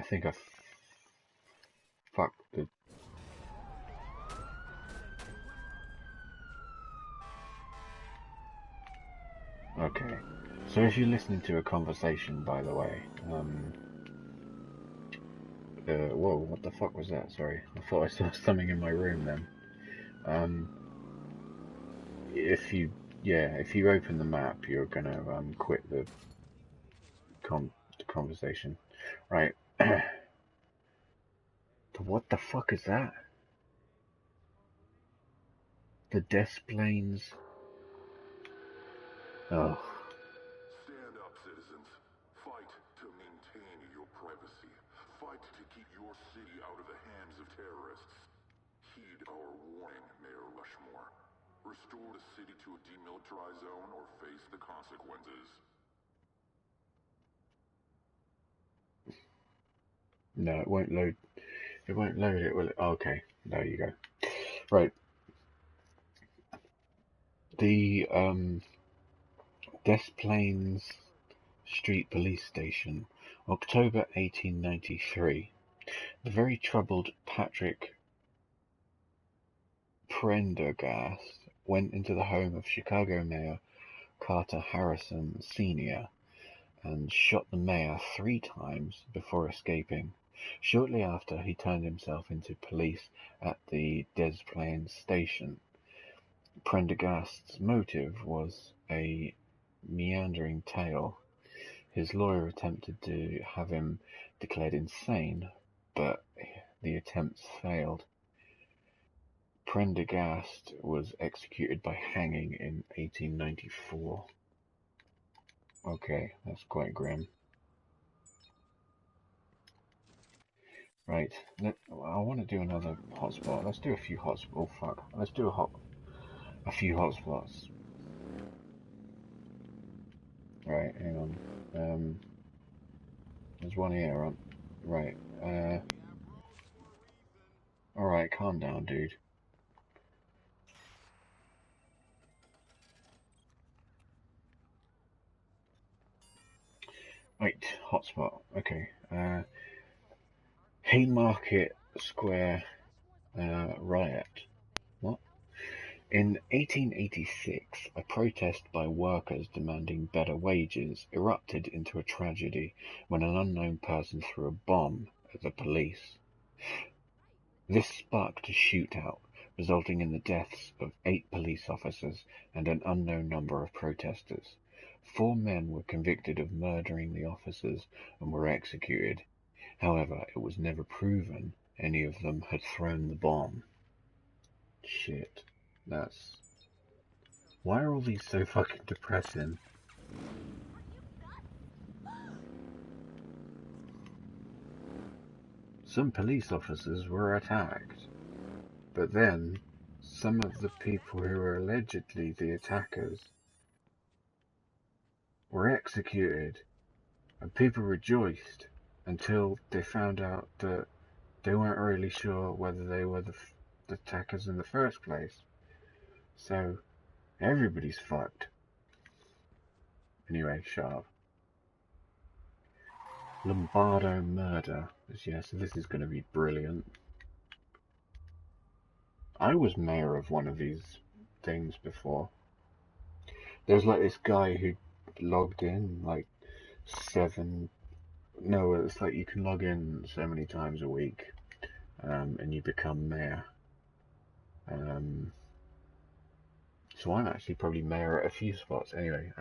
think I fucked the... Okay. So if you're listening to a conversation, by the way, whoa, what the fuck was that? Sorry. I thought I saw something in my room then. Um, if you, yeah, if you open the map, you're gonna, quit the conversation. Right. What the fuck is that? The death planes. Oh. Stand up, citizens. Fight to maintain your privacy. Fight to keep your city out of the hands of terrorists. Heed our warning, Mayor Rushmore. Restore the city to a demilitarized zone or face the consequences. No, it won't load. It won't load it, will it? Oh, okay, there you go. Right. The Des Plaines Street Police Station, October 1893. The very troubled Patrick Prendergast went into the home of Chicago Mayor Carter Harrison Sr. and shot the mayor 3 times before escaping. Shortly after, he turned himself into police at the Des Plaines station. Prendergast's motive was a meandering tale. His lawyer attempted to have him declared insane, but the attempts failed. Prendergast was executed by hanging in 1894. Okay, that's quite grim. Right, I want to do another hotspot. Let's do a few hotspots. Oh fuck, let's do a few hotspots. Right, hang on. There's one here on. Right. Alright, calm down, dude. Right, hotspot. Okay. Haymarket Square riot. What? In 1886, a protest by workers demanding better wages erupted into a tragedy when an unknown person threw a bomb at the police. This sparked a shootout, resulting in the deaths of 8 police officers and an unknown number of protesters. 4 men were convicted of murdering the officers and were executed. However, it was never proven any of them had thrown the bomb. Shit. That's... Why are all these so fucking depressing? Some police officers were attacked, but then some of the people who were allegedly the attackers were executed, and people rejoiced until they found out that they weren't really sure whether they were the attackers in the first place. So, everybody's fucked. Anyway, shut up. Lombardo murder. Yeah, so this is going to be brilliant. I was mayor of one of these things before. There was like this guy who logged in like 7... No, it's like you can log in so many times a week, and you become mayor. So I'm actually probably mayor at a few spots. Anyway,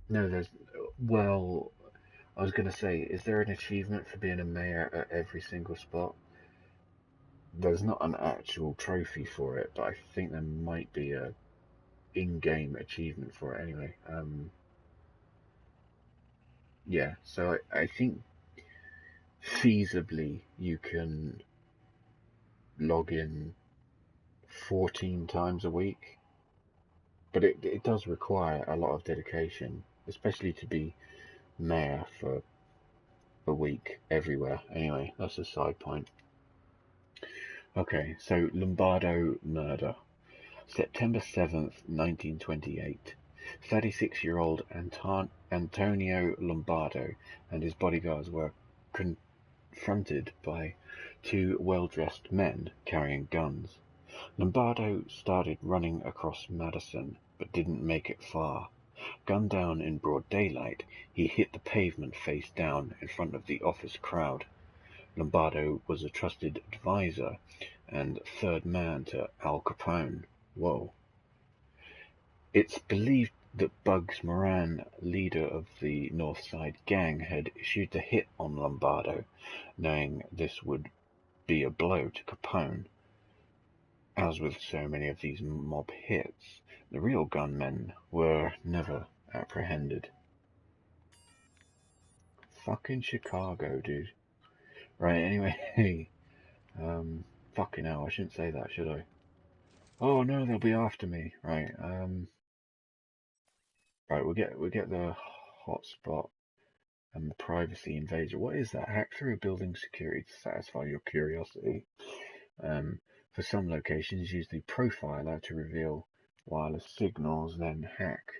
no, there's... Well, I was going to say, is there an achievement for being a mayor at every single spot? There's not an actual trophy for it, but I think there might be a in-game achievement for it anyway. Yeah, so I think feasibly you can log in 14 times a week, but it does require a lot of dedication, especially to be mayor for a week everywhere. Anyway, that's a side point. Okay, so Lombardo murder. September 7th, 1928. 36-year-old Antonio Lombardo and his bodyguards were confronted by two well-dressed men carrying guns. Lombardo started running across Madison, but didn't make it far. Gunned down in broad daylight, he hit the pavement face down in front of the office crowd. Lombardo was a trusted advisor and third man to Al Capone. Whoa. It's believed that Bugs Moran, leader of the North Side Gang, had issued the hit on Lombardo, knowing this would be a blow to Capone. As with so many of these mob hits, the real gunmen were never apprehended. Fucking Chicago, dude. Right, anyway, fucking hell, I shouldn't say that, should I? Oh no, they'll be after me. Right, right, we'll get the hotspot and the privacy invader. What is that? Hack through building security to satisfy your curiosity. For some locations, use the profiler to reveal wireless signals, then hack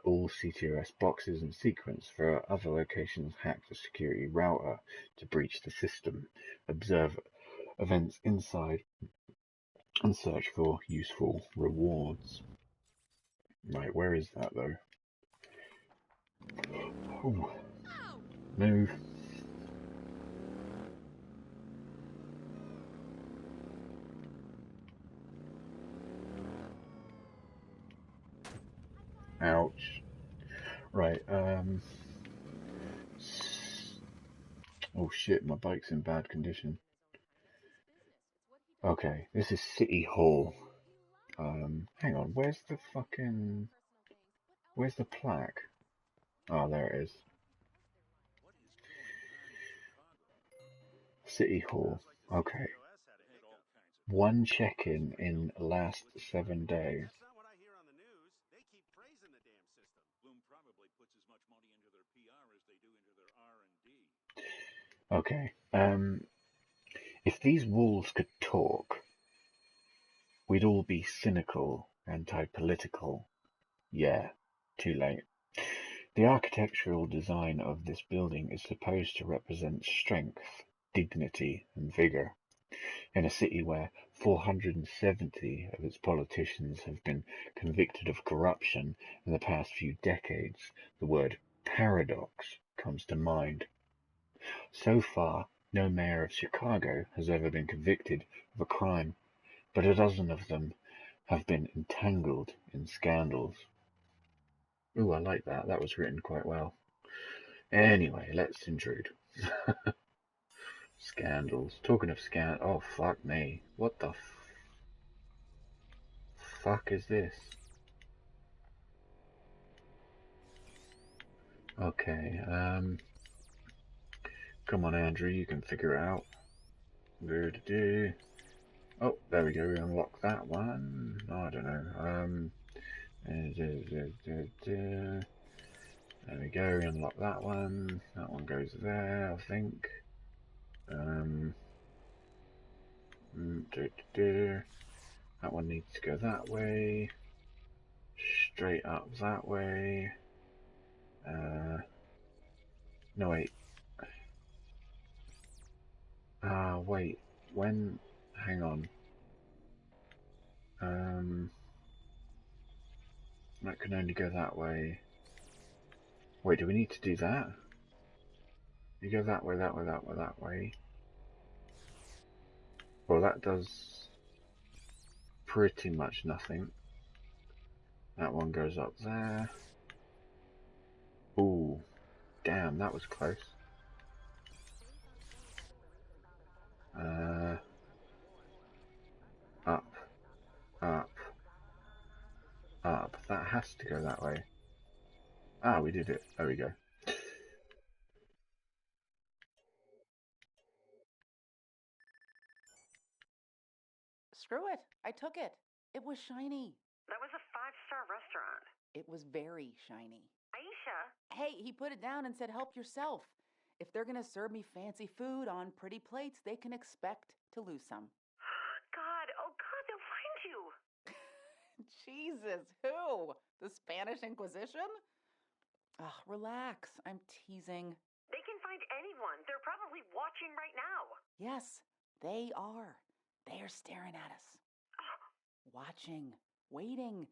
all CTOS boxes in sequence. For other locations, hack the security router to breach the system. Observe events inside and search for useful rewards. Right, where is that though? Ooh. Move. Ouch. Right, oh shit, my bike's in bad condition. Okay, this is City Hall. Hang on, where's the plaque? Oh, there it is. City Hall. Okay. One check-in in last 7 days. That's not what I hear on the news. They keep praising the damn system. Bloom probably puts as much money into their PR as they do into their R&D. Okay. If these walls could talk, we'd all be cynical, anti-political. Yeah, too late. The architectural design of this building is supposed to represent strength, dignity, and vigor. In a city where 470 of its politicians have been convicted of corruption in the past few decades, the word paradox comes to mind. So far, no mayor of Chicago has ever been convicted of a crime, but a dozen of them have been entangled in scandals. Ooh, I like that. That was written quite well. Anyway, let's intrude. Scandals. Talking of oh fuck me. What the fuck is this? Okay, come on Andrew, you can figure it out. Oh, there we go, we unlock that one. I don't know, there we go, we unlock that one. That one goes there, I think. That one needs to go that way. Straight up that way. No wait. Wait. When? Hang on. That can only go that way. Wait, do we need to do that? You go that way, that way, that way, that way. Well, that does pretty much nothing. That one goes up there. Ooh, damn, that was close. Up, up, up. That has to go that way. Ah, we did it. There we go. Screw it. I took it. It was shiny. That was a 5-star restaurant. It was very shiny. Aisha? Hey, he put it down and said, help yourself. If they're going to serve me fancy food on pretty plates, they can expect to lose some. God, oh God, they'll find you. Jesus, who? The Spanish Inquisition? Ugh, relax. I'm teasing. They can find anyone. They're probably watching right now. Yes, they are. They are staring at us. Watching. Waiting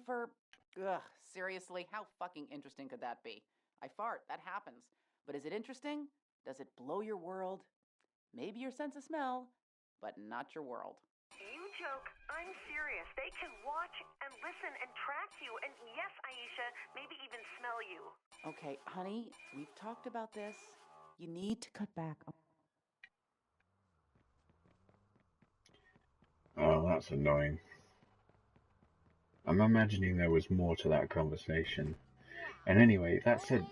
for... Ugh, seriously, how fucking interesting could that be? I fart, that happens. But is it interesting? Does it blow your world? Maybe your sense of smell, but not your world. You joke. I'm serious. They can watch and listen and track you. And yes, Aisha, maybe even smell you. Okay, honey, we've talked about this. You need to cut back. Oh, that's annoying. I'm imagining there was more to that conversation. And anyway, that said...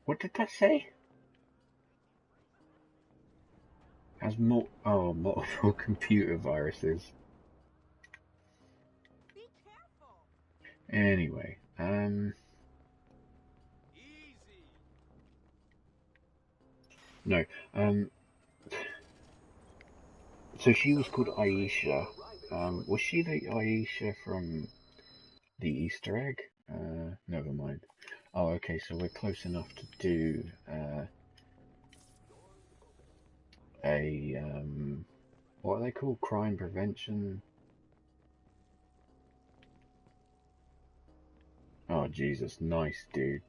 What did that say? Has multiple computer viruses. Be careful. Anyway, Easy. no, so she was called Aisha. Was she the Aisha from the Easter egg? Never mind. Oh, okay, so we're close enough to do, what are they called? Crime prevention? Oh, Jesus, nice, dude.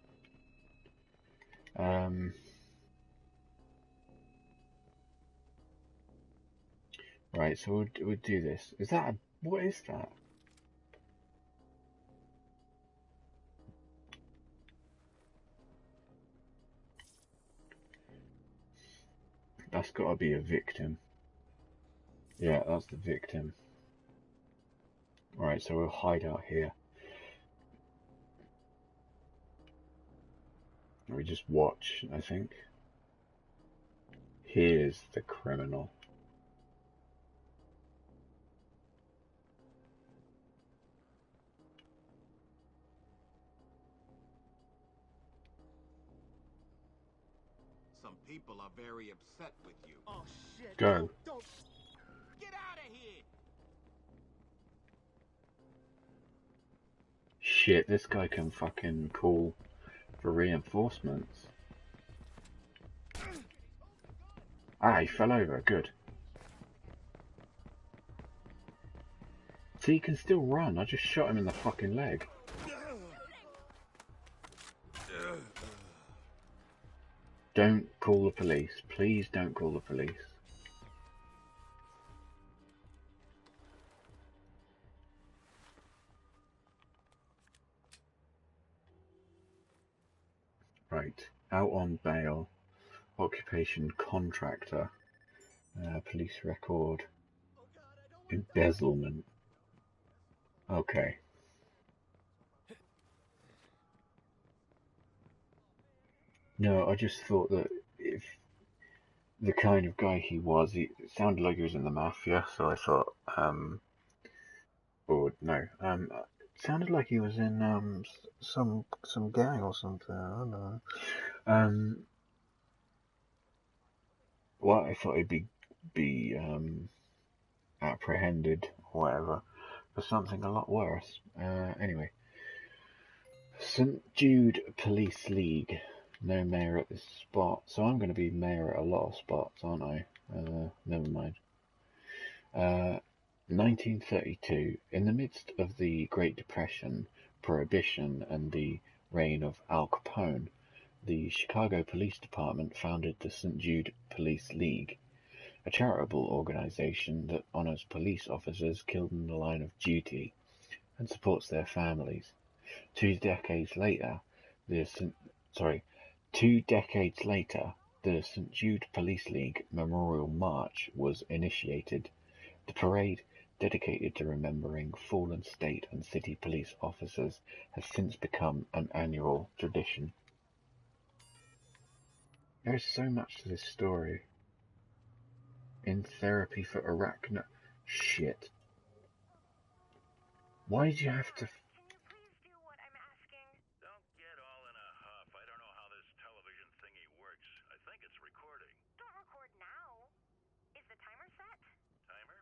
Right, so we'll do this. What is that? That's gotta be a victim. Yeah, that's the victim. Right, so we'll hide out here. We just watch, I think. Here's the criminal. Some people are very upset with you. Oh shit! Go. Don't. Get out of here! Shit, this guy can fucking call for reinforcements. Ah, he fell over. Good. See, he can still run. I just shot him in the fucking leg. Don't call the police. Please don't call the police. Right. Out on bail. Occupation contractor. Police record. Embezzlement. Okay. No, I just thought that if the kind of guy he was, it sounded like he was in the mafia, so I thought, or no, it sounded like he was in some gang or something. I don't know. Well, I thought he'd be apprehended or whatever for something a lot worse. Anyway, St. Jude Police League. No mayor at this spot, so I'm going to be mayor at a lot of spots, aren't I? Never mind. 1932. In the midst of the Great Depression, Prohibition, and the reign of Al Capone, the Chicago Police Department founded the St. Jude Police League, a charitable organization that honors police officers killed in the line of duty and supports their families. 2 decades later, the St. Jude Police League Memorial March was initiated. The parade, dedicated to remembering fallen state and city police officers, has since become an annual tradition. There is so much to this story. In therapy for arachno... Shit. Why did you have to